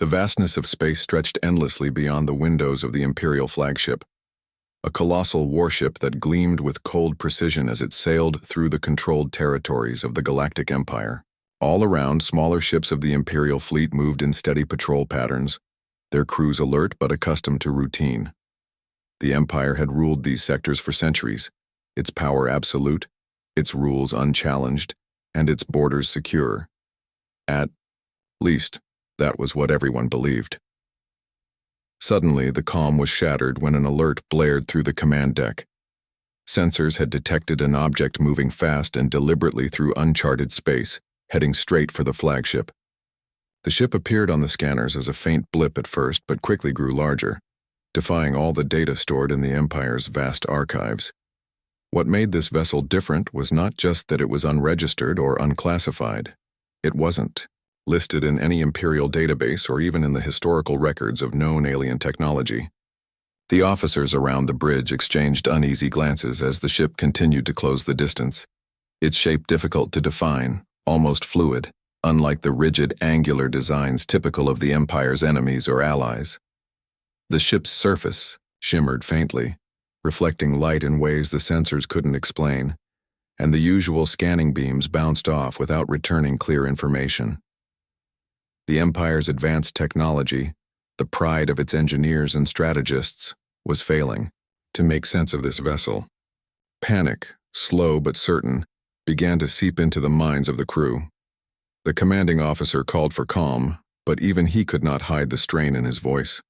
The vastness of space stretched endlessly beyond the windows of the Imperial flagship, a colossal warship that gleamed with cold precision as it sailed through the controlled territories of the Galactic Empire. All around, smaller ships of the Imperial fleet moved in steady patrol patterns, their crews alert but accustomed to routine. The Empire had ruled these sectors for centuries, its power absolute, its rules unchallenged, and its borders secure. At least, that was what everyone believed. Suddenly, the calm was shattered when an alert blared through the command deck. Sensors had detected an object moving fast and deliberately through uncharted space, heading straight for the flagship. The ship appeared on the scanners as a faint blip at first, but quickly grew larger, defying all the data stored in the Empire's vast archives. What made this vessel different was not just that it was unregistered or unclassified. It wasn't listed in any Imperial database or even in the historical records of known alien technology. The officers around the bridge exchanged uneasy glances as the ship continued to close the distance, its shape difficult to define, almost fluid, unlike the rigid, angular designs typical of the Empire's enemies or allies. The ship's surface shimmered faintly, reflecting light in ways the sensors couldn't explain, and the usual scanning beams bounced off without returning clear information. The Empire's advanced technology, the pride of its engineers and strategists, was failing to make sense of this vessel. Panic, slow but certain, began to seep into the minds of the crew. The commanding officer called for calm, but even he could not hide the strain in his voice.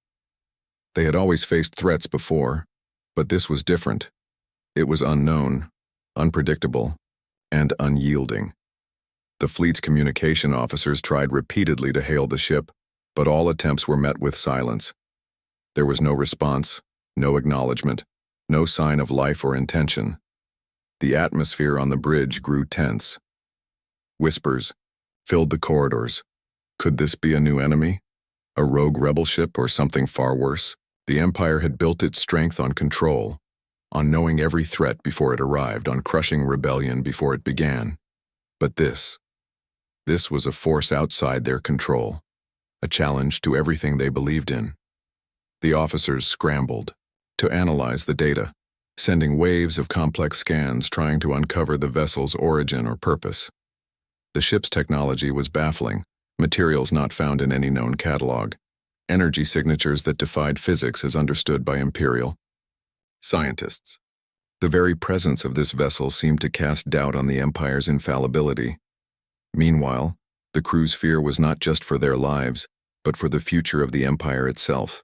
They had always faced threats before, but this was different. It was unknown, unpredictable, and unyielding. The fleet's communication officers tried repeatedly to hail the ship, but all attempts were met with silence. There was no response, no acknowledgement, no sign of life or intention. The atmosphere on the bridge grew tense. Whispers filled the corridors. Could this be a new enemy? A rogue rebel ship or something far worse? The Empire had built its strength on control, on knowing every threat before it arrived, on crushing rebellion before it began. But this was a force outside their control, a challenge to everything they believed in. The officers scrambled to analyze the data, sending waves of complex scans trying to uncover the vessel's origin or purpose. The ship's technology was baffling, materials not found in any known catalog, energy signatures that defied physics as understood by Imperial scientists. The very presence of this vessel seemed to cast doubt on the Empire's infallibility. Meanwhile, the crew's fear was not just for their lives, but for the future of the Empire itself.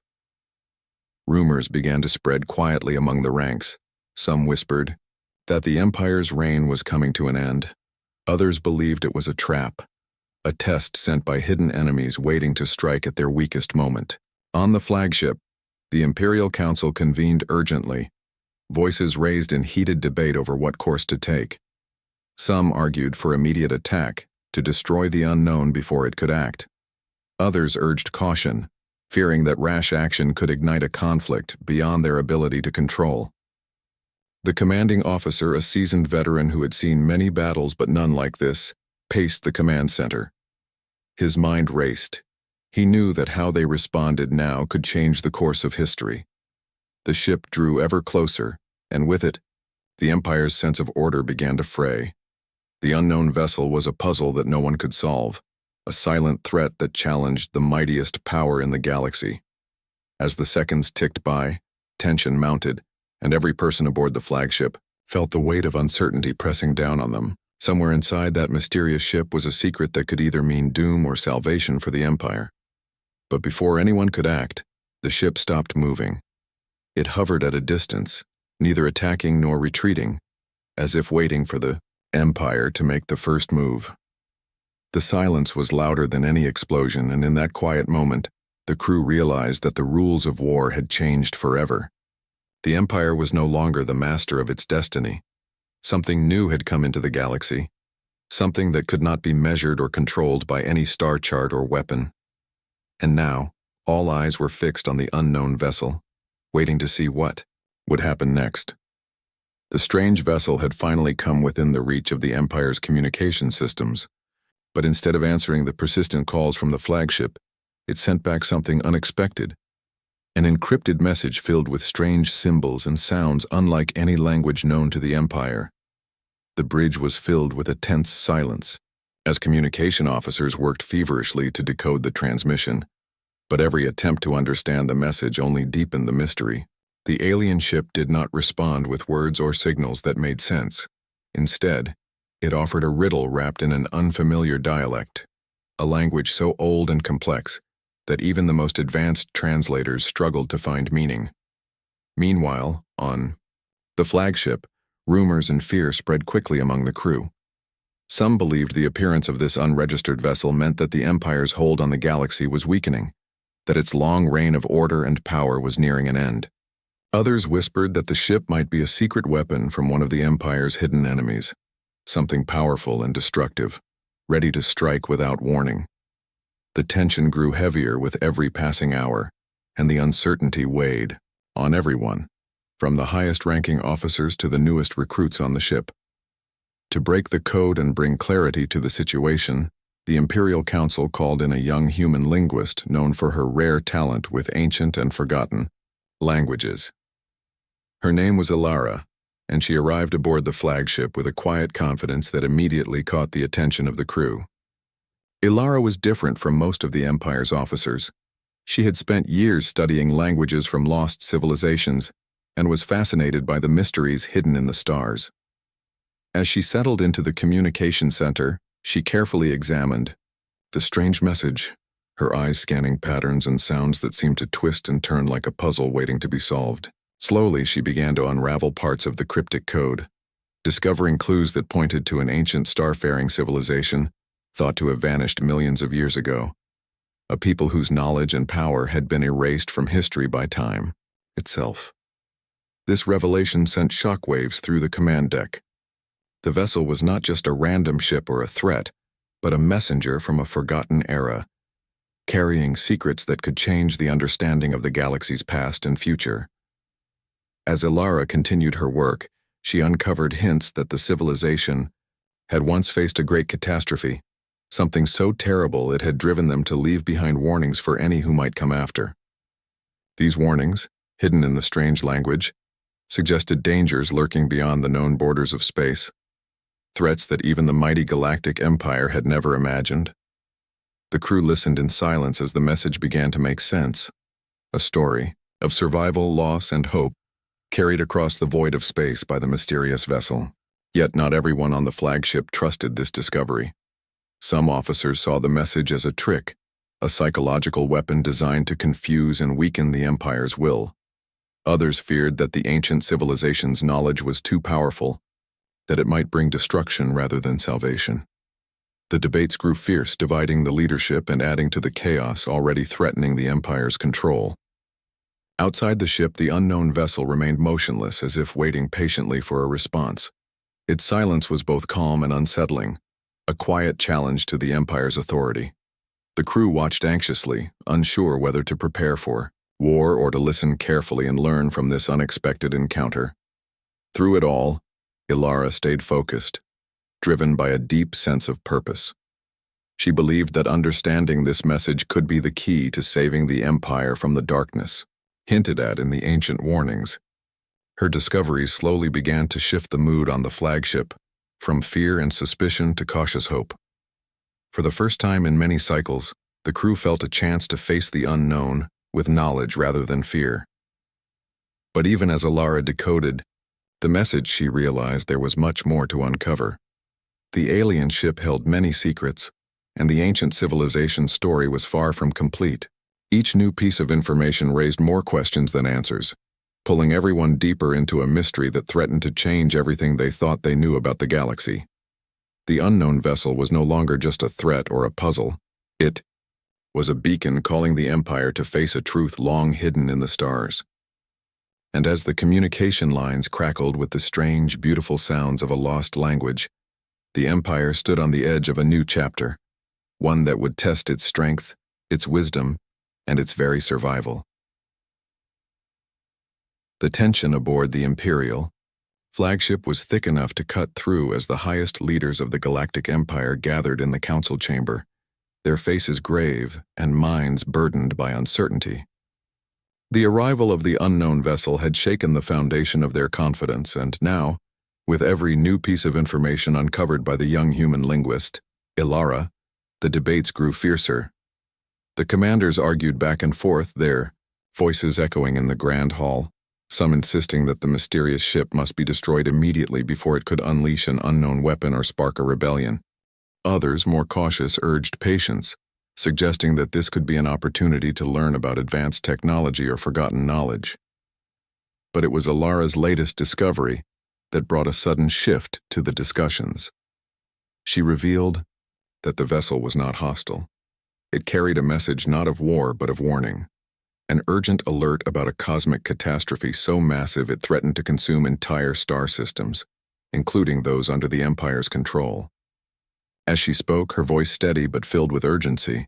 Rumors began to spread quietly among the ranks. Some whispered that the Empire's reign was coming to an end. Others believed it was a trap, a test sent by hidden enemies waiting to strike at their weakest moment. On the flagship, the Imperial Council convened urgently, voices raised in heated debate over what course to take. Some argued for immediate attack, to destroy the unknown before it could act. Others urged caution, fearing that rash action could ignite a conflict beyond their ability to control. The commanding officer, a seasoned veteran who had seen many battles but none like this, paced the command center. His mind raced. He knew that how they responded now could change the course of history. The ship drew ever closer, and with it, the Empire's sense of order began to fray. The unknown vessel was a puzzle that no one could solve, a silent threat that challenged the mightiest power in the galaxy. As the seconds ticked by, tension mounted, and every person aboard the flagship felt the weight of uncertainty pressing down on them. Somewhere inside that mysterious ship was a secret that could either mean doom or salvation for the Empire. But before anyone could act, the ship stopped moving. It hovered at a distance, neither attacking nor retreating, as if waiting for the Empire to make the first move. The silence was louder than any explosion, and in that quiet moment, the crew realized that the rules of war had changed forever. The Empire was no longer the master of its destiny. Something new had come into the galaxy, something that could not be measured or controlled by any star chart or weapon. And now, all eyes were fixed on the unknown vessel, waiting to see what would happen next. The strange vessel had finally come within the reach of the Empire's communication systems, but instead of answering the persistent calls from the flagship, it sent back something unexpected, an encrypted message filled with strange symbols and sounds unlike any language known to the Empire. The bridge was filled with a tense silence, as communication officers worked feverishly to decode the transmission, but every attempt to understand the message only deepened the mystery. The alien ship did not respond with words or signals that made sense. Instead, it offered a riddle wrapped in an unfamiliar dialect, a language so old and complex that even the most advanced translators struggled to find meaning. Meanwhile, on the flagship, rumors and fear spread quickly among the crew. Some believed the appearance of this unregistered vessel meant that the Empire's hold on the galaxy was weakening, that its long reign of order and power was nearing an end. Others whispered that the ship might be a secret weapon from one of the Empire's hidden enemies, something powerful and destructive, ready to strike without warning. The tension grew heavier with every passing hour, and the uncertainty weighed on everyone, from the highest-ranking officers to the newest recruits on the ship. To break the code and bring clarity to the situation, the Imperial Council called in a young human linguist known for her rare talent with ancient and forgotten languages. Her name was Ilara, and she arrived aboard the flagship with a quiet confidence that immediately caught the attention of the crew. Ilara was different from most of the Empire's officers. She had spent years studying languages from lost civilizations and was fascinated by the mysteries hidden in the stars. As she settled into the communication center, she carefully examined the strange message, her eyes scanning patterns and sounds that seemed to twist and turn like a puzzle waiting to be solved. Slowly, she began to unravel parts of the cryptic code, discovering clues that pointed to an ancient starfaring civilization thought to have vanished millions of years ago, a people whose knowledge and power had been erased from history by time itself. This revelation sent shockwaves through the command deck. The vessel was not just a random ship or a threat, but a messenger from a forgotten era, carrying secrets that could change the understanding of the galaxy's past and future. As Ilara continued her work, she uncovered hints that the civilization had once faced a great catastrophe, something so terrible it had driven them to leave behind warnings for any who might come after. These warnings, hidden in the strange language, suggested dangers lurking beyond the known borders of space, threats that even the mighty Galactic Empire had never imagined. The crew listened in silence as the message began to make sense, a story of survival, loss, and hope carried across the void of space by the mysterious vessel. Yet not everyone on the flagship trusted this discovery. Some officers saw the message as a trick, a psychological weapon designed to confuse and weaken the Empire's will. Others feared that the ancient civilization's knowledge was too powerful, that it might bring destruction rather than salvation. The debates grew fierce, dividing the leadership and adding to the chaos already threatening the Empire's control. Outside the ship, the unknown vessel remained motionless, as if waiting patiently for a response. Its silence was both calm and unsettling, a quiet challenge to the Empire's authority. The crew watched anxiously, unsure whether to prepare for war or to listen carefully and learn from this unexpected encounter. Through it all, Ilara stayed focused, driven by a deep sense of purpose. She believed that understanding this message could be the key to saving the Empire from the darkness hinted at in the ancient warnings. Her discoveries slowly began to shift the mood on the flagship, from fear and suspicion to cautious hope. For the first time in many cycles, the crew felt a chance to face the unknown with knowledge rather than fear. But even as Ilara decoded the message, she realized there was much more to uncover. The alien ship held many secrets, and the ancient civilization's story was far from complete. Each new piece of information raised more questions than answers, pulling everyone deeper into a mystery that threatened to change everything they thought they knew about the galaxy. The unknown vessel was no longer just a threat or a puzzle. It was a beacon calling the Empire to face a truth long hidden in the stars. And as the communication lines crackled with the strange, beautiful sounds of a lost language, the Empire stood on the edge of a new chapter, one that would test its strength, its wisdom, and its very survival. The tension aboard the Imperial flagship was thick enough to cut through as the highest leaders of the Galactic Empire gathered in the council chamber. their faces grave and minds burdened by uncertainty. The arrival of the unknown vessel had shaken the foundation of their confidence, and now, with every new piece of information uncovered by the young human linguist, Ilara, the debates grew fiercer. The commanders argued back and forth, their voices echoing in the grand hall, some insisting that the mysterious ship must be destroyed immediately before it could unleash an unknown weapon or spark a rebellion. Others, more cautious, urged patience, suggesting that this could be an opportunity to learn about advanced technology or forgotten knowledge. But it was Ilara's latest discovery that brought a sudden shift to the discussions. She revealed that the vessel was not hostile. It carried a message not of war but of warning, an urgent alert about a cosmic catastrophe so massive it threatened to consume entire star systems, including those under the Empire's control. As she spoke, her voice steady but filled with urgency,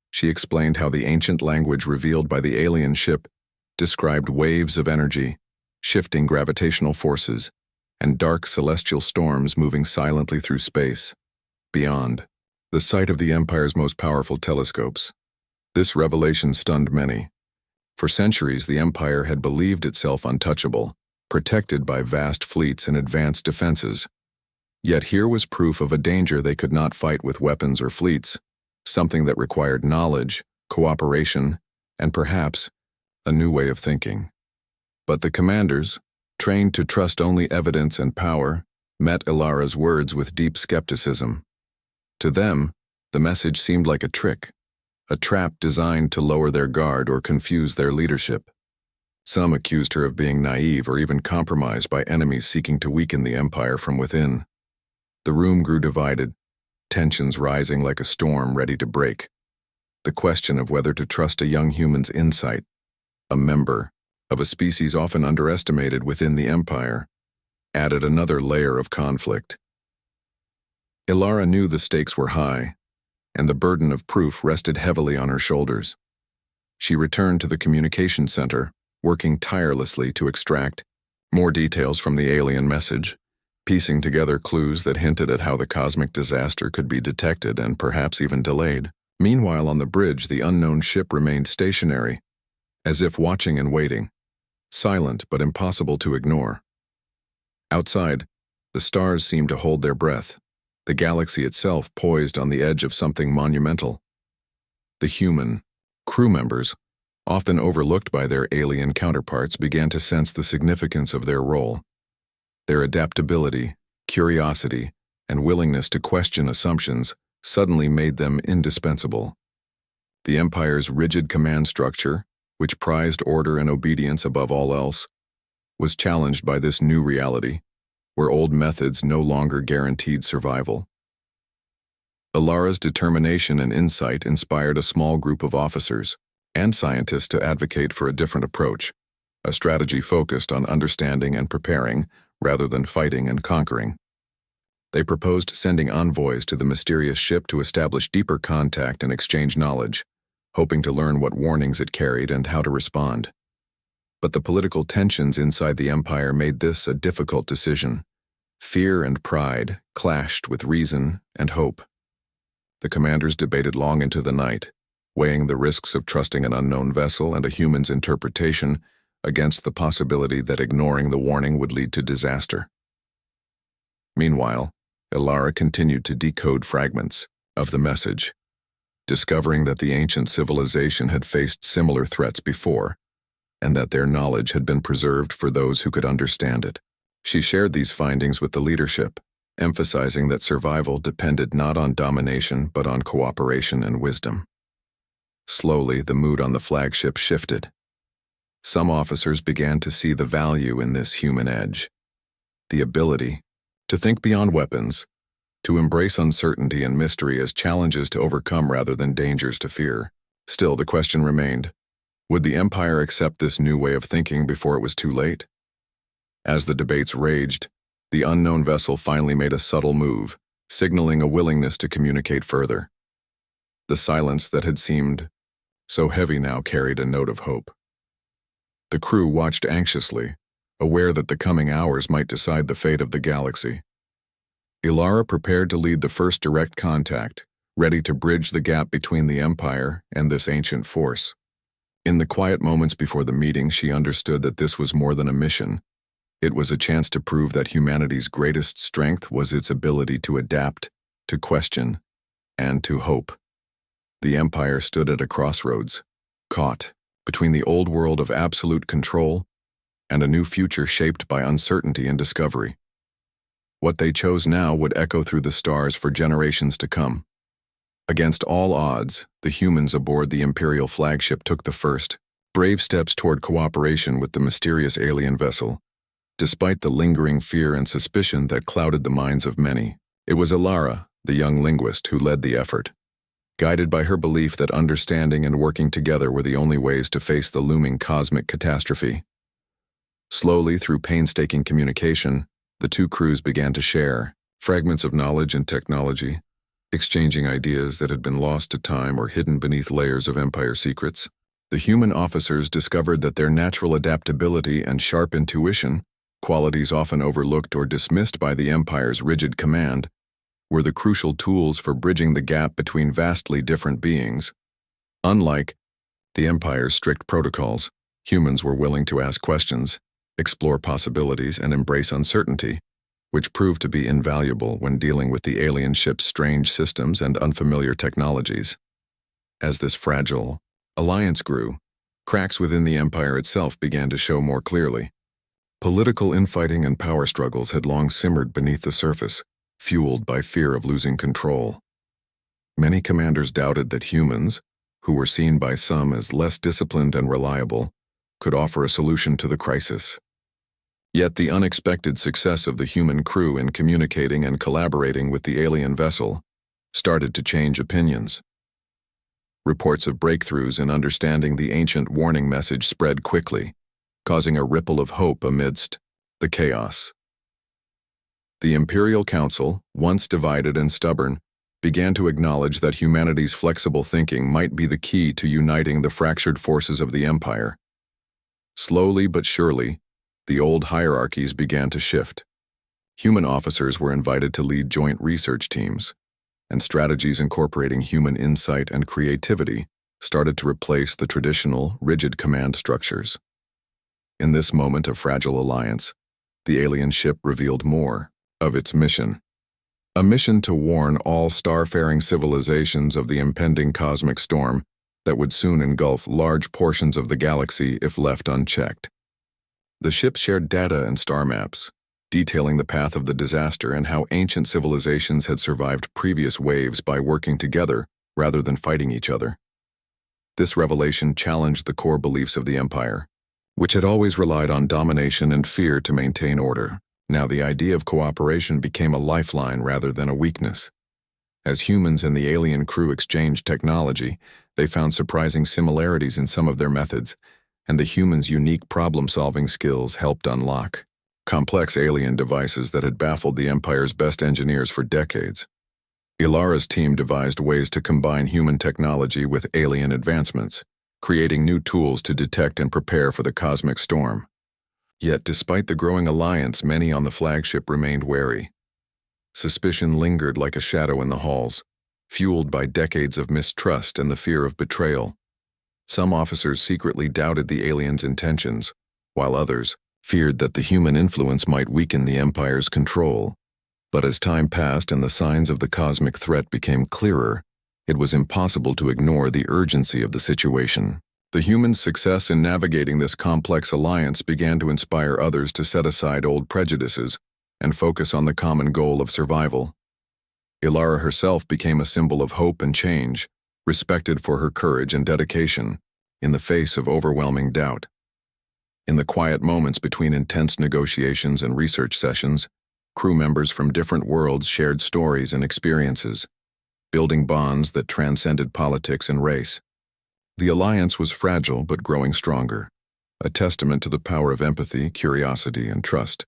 she explained how the ancient language revealed by the alien ship described waves of energy, shifting gravitational forces, and dark celestial storms moving silently through space. Beyond, the site of the Empire's most powerful telescopes. This revelation stunned many. For centuries, the Empire had believed itself untouchable, protected by vast fleets and advanced defenses. Yet here was proof of a danger they could not fight with weapons or fleets, something that required knowledge, cooperation, and perhaps a new way of thinking. But the commanders, trained to trust only evidence and power, met Ilara's words with deep skepticism. To them, the message seemed like a trick, a trap designed to lower their guard or confuse their leadership. Some accused her of being naive or even compromised by enemies seeking to weaken the Empire from within. The room grew divided, tensions rising like a storm ready to break. The question of whether to trust a young human's insight, a member of a species often underestimated within the Empire, added another layer of conflict. Ilara knew the stakes were high, and the burden of proof rested heavily on her shoulders. She returned to the communication center, working tirelessly to extract more details from the alien message, piecing together clues that hinted at how the cosmic disaster could be detected and perhaps even delayed. Meanwhile, on the bridge, the unknown ship remained stationary, as if watching and waiting, silent but impossible to ignore. Outside, the stars seemed to hold their breath, the galaxy itself poised on the edge of something monumental. The human crew members, often overlooked by their alien counterparts, began to sense the significance of their role. Their adaptability, curiosity, and willingness to question assumptions suddenly made them indispensable. The Empire's rigid command structure, which prized order and obedience above all else, was challenged by this new reality, where old methods no longer guaranteed survival. Ilara's determination and insight inspired a small group of officers and scientists to advocate for a different approach, a strategy focused on understanding and preparing rather than fighting and conquering. They proposed sending envoys to the mysterious ship to establish deeper contact and exchange knowledge, hoping to learn what warnings it carried and how to respond. But the political tensions inside the Empire made this a difficult decision. Fear and pride clashed with reason and hope. The commanders debated long into the night, weighing the risks of trusting an unknown vessel and a human's interpretation against the possibility that ignoring the warning would lead to disaster. Meanwhile, Ilara continued to decode fragments of the message, discovering that the ancient civilization had faced similar threats before, and that their knowledge had been preserved for those who could understand it. She shared these findings with the leadership, emphasizing that survival depended not on domination but on cooperation and wisdom. Slowly, the mood on the flagship shifted. Some officers began to see the value in this human edge, the ability to think beyond weapons, to embrace uncertainty and mystery as challenges to overcome rather than dangers to fear. Still, the question remained, would the Empire accept this new way of thinking before it was too late? As the debates raged, the unknown vessel finally made a subtle move, signaling a willingness to communicate further. The silence that had seemed so heavy now carried a note of hope. The crew watched anxiously, aware that the coming hours might decide the fate of the galaxy. Ilara prepared to lead the first direct contact, ready to bridge the gap between the Empire and this ancient force. In the quiet moments before the meeting, she understood that this was more than a mission. It was a chance to prove that humanity's greatest strength was its ability to adapt, to question, and to hope. The Empire stood at a crossroads, caught between the old world of absolute control and a new future shaped by uncertainty and discovery. What they chose now would echo through the stars for generations to come. Against all odds, the humans aboard the Imperial flagship took the first, brave steps toward cooperation with the mysterious alien vessel. Despite the lingering fear and suspicion that clouded the minds of many, it was Ilara, the young linguist, who led the effort. Guided by her belief that understanding and working together were the only ways to face the looming cosmic catastrophe. Slowly, through painstaking communication, the two crews began to share fragments of knowledge and technology, exchanging ideas that had been lost to time or hidden beneath layers of Empire secrets. The human officers discovered that their natural adaptability and sharp intuition, qualities often overlooked or dismissed by the Empire's rigid command, were the crucial tools for bridging the gap between vastly different beings. Unlike the Empire's strict protocols, humans were willing to ask questions, explore possibilities, and embrace uncertainty, which proved to be invaluable when dealing with the alien ship's strange systems and unfamiliar technologies. As this fragile alliance grew, cracks within the Empire itself began to show more clearly. Political infighting and power struggles had long simmered beneath the surface, fueled by fear of losing control. Many commanders doubted that humans, who were seen by some as less disciplined and reliable, could offer a solution to the crisis. Yet the unexpected success of the human crew in communicating and collaborating with the alien vessel started to change opinions. Reports of breakthroughs in understanding the ancient warning message spread quickly, causing a ripple of hope amidst the chaos. The Imperial Council, once divided and stubborn, began to acknowledge that humanity's flexible thinking might be the key to uniting the fractured forces of the Empire. Slowly but surely, the old hierarchies began to shift. Human officers were invited to lead joint research teams, and strategies incorporating human insight and creativity started to replace the traditional, rigid command structures. In this moment of fragile alliance, the alien ship revealed more of its mission. A mission to warn all starfaring civilizations of the impending cosmic storm that would soon engulf large portions of the galaxy if left unchecked. The ship shared data and star maps, detailing the path of the disaster and how ancient civilizations had survived previous waves by working together rather than fighting each other. This revelation challenged the core beliefs of the Empire, which had always relied on domination and fear to maintain order. Now the idea of cooperation became a lifeline rather than a weakness. As humans and the alien crew exchanged technology, they found surprising similarities in some of their methods, and the humans' unique problem-solving skills helped unlock complex alien devices that had baffled the Empire's best engineers for decades. Ilara's team devised ways to combine human technology with alien advancements, creating new tools to detect and prepare for the cosmic storm. Yet, despite the growing alliance, many on the flagship remained wary. Suspicion lingered like a shadow in the halls, fueled by decades of mistrust and the fear of betrayal. Some officers secretly doubted the aliens' intentions, while others feared that the human influence might weaken the Empire's control. But as time passed and the signs of the cosmic threat became clearer, it was impossible to ignore the urgency of the situation. The humans' success in navigating this complex alliance began to inspire others to set aside old prejudices and focus on the common goal of survival. Ilara herself became a symbol of hope and change, respected for her courage and dedication in the face of overwhelming doubt. In the quiet moments between intense negotiations and research sessions, crew members from different worlds shared stories and experiences, building bonds that transcended politics and race. The alliance was fragile but growing stronger, a testament to the power of empathy, curiosity, and trust.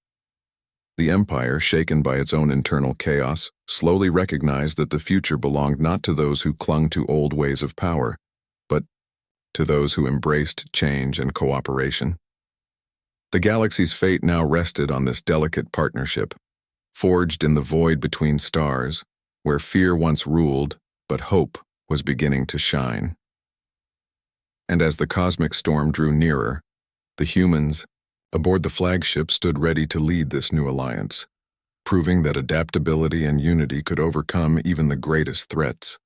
The Empire, shaken by its own internal chaos, slowly recognized that the future belonged not to those who clung to old ways of power, but to those who embraced change and cooperation. The galaxy's fate now rested on this delicate partnership, forged in the void between stars, where fear once ruled but hope was beginning to shine. And as the cosmic storm drew nearer, the humans aboard the flagship stood ready to lead this new alliance, proving that adaptability and unity could overcome even the greatest threats.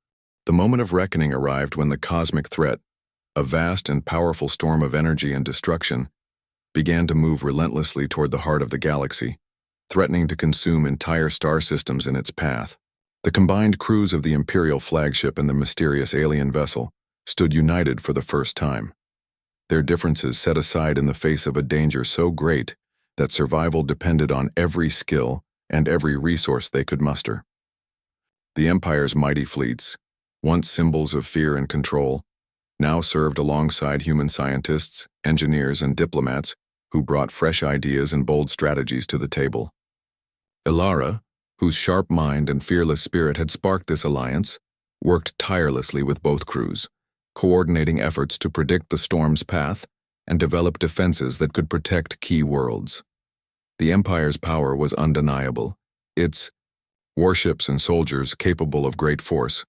The moment of reckoning arrived when the cosmic threat, a vast and powerful storm of energy and destruction, began to move relentlessly toward the heart of the galaxy, threatening to consume entire star systems in its path. The combined crews of the Imperial flagship and the mysterious alien vessel stood united for the first time, their differences set aside in the face of a danger so great that survival depended on every skill and every resource they could muster. The Empire's mighty fleets, once symbols of fear and control, now served alongside human scientists, engineers, and diplomats who brought fresh ideas and bold strategies to the table. Ilara, whose sharp mind and fearless spirit had sparked this alliance, worked tirelessly with both crews, coordinating efforts to predict the storm's path and develop defenses that could protect key worlds. The Empire's power was undeniable, its warships and soldiers capable of great force,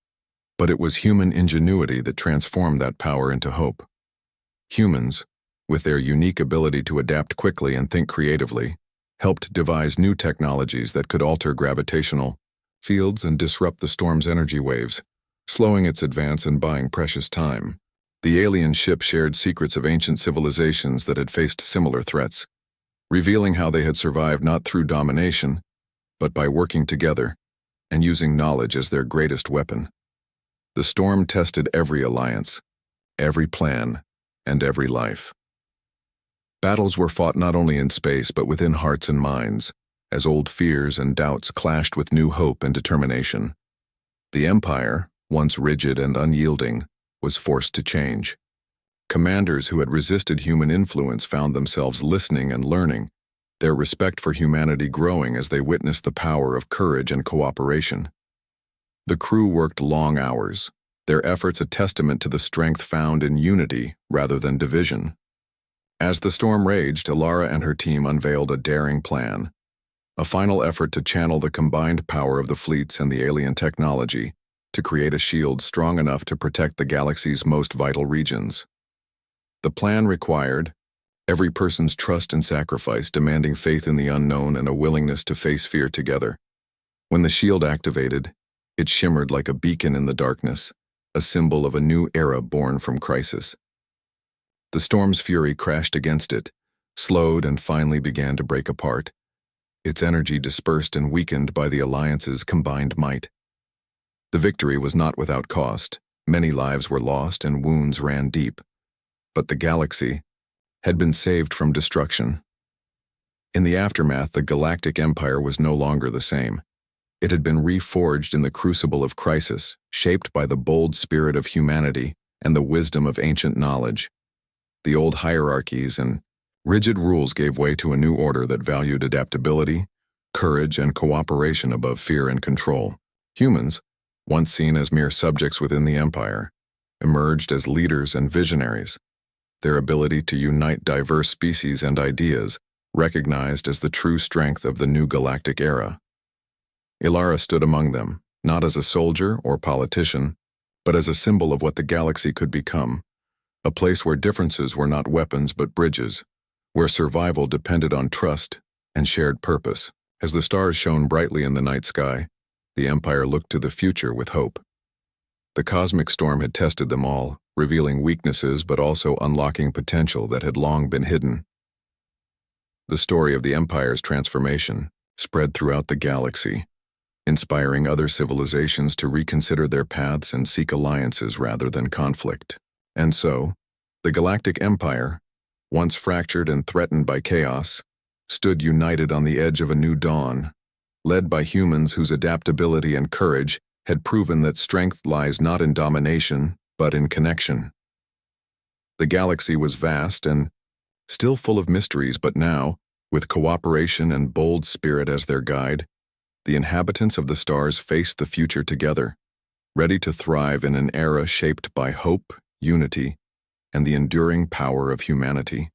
but it was human ingenuity that transformed that power into hope. Humans, with their unique ability to adapt quickly and think creatively, helped devise new technologies that could alter gravitational fields and disrupt the storm's energy waves, slowing its advance and buying precious time. The alien ship shared secrets of ancient civilizations that had faced similar threats, revealing how they had survived not through domination, but by working together and using knowledge as their greatest weapon. The storm tested every alliance, every plan, and every life. Battles were fought not only in space but within hearts and minds, as old fears and doubts clashed with new hope and determination. The Empire, once rigid and unyielding, was forced to change. Commanders who had resisted human influence found themselves listening and learning, their respect for humanity growing as they witnessed the power of courage and cooperation. The crew worked long hours, their efforts a testament to the strength found in unity rather than division. As the storm raged, Ilara and her team unveiled a daring plan, a final effort to channel the combined power of the fleets and the alien technology to create a shield strong enough to protect the galaxy's most vital regions. The plan required every person's trust and sacrifice, demanding faith in the unknown and a willingness to face fear together. When the shield activated, it shimmered like a beacon in the darkness, a symbol of a new era born from crisis. The storm's fury crashed against it, slowed, and finally began to break apart, its energy dispersed and weakened by the Alliance's combined might. The victory was not without cost. Many lives were lost and wounds ran deep. But the galaxy had been saved from destruction. In the aftermath, the Galactic Empire was no longer the same. It had been reforged in the crucible of crisis, shaped by the bold spirit of humanity and the wisdom of ancient knowledge. The old hierarchies and rigid rules gave way to a new order that valued adaptability, courage, and cooperation above fear and control. Humans, once seen as mere subjects within the Empire, emerged as leaders and visionaries, their ability to unite diverse species and ideas recognized as the true strength of the new galactic era. Ilara stood among them, not as a soldier or politician, but as a symbol of what the galaxy could become, a place where differences were not weapons but bridges, where survival depended on trust and shared purpose. As the stars shone brightly in the night sky, the Empire looked to the future with hope. The cosmic storm had tested them all, revealing weaknesses but also unlocking potential that had long been hidden. The story of the Empire's transformation spread throughout the galaxy, inspiring other civilizations to reconsider their paths and seek alliances rather than conflict. And so, the Galactic Empire, once fractured and threatened by chaos, stood united on the edge of a new dawn, led by humans whose adaptability and courage had proven that strength lies not in domination, but in connection. The galaxy was vast and still full of mysteries, but now, with cooperation and bold spirit as their guide, the inhabitants of the stars faced the future together, ready to thrive in an era shaped by hope, unity, and the enduring power of humanity.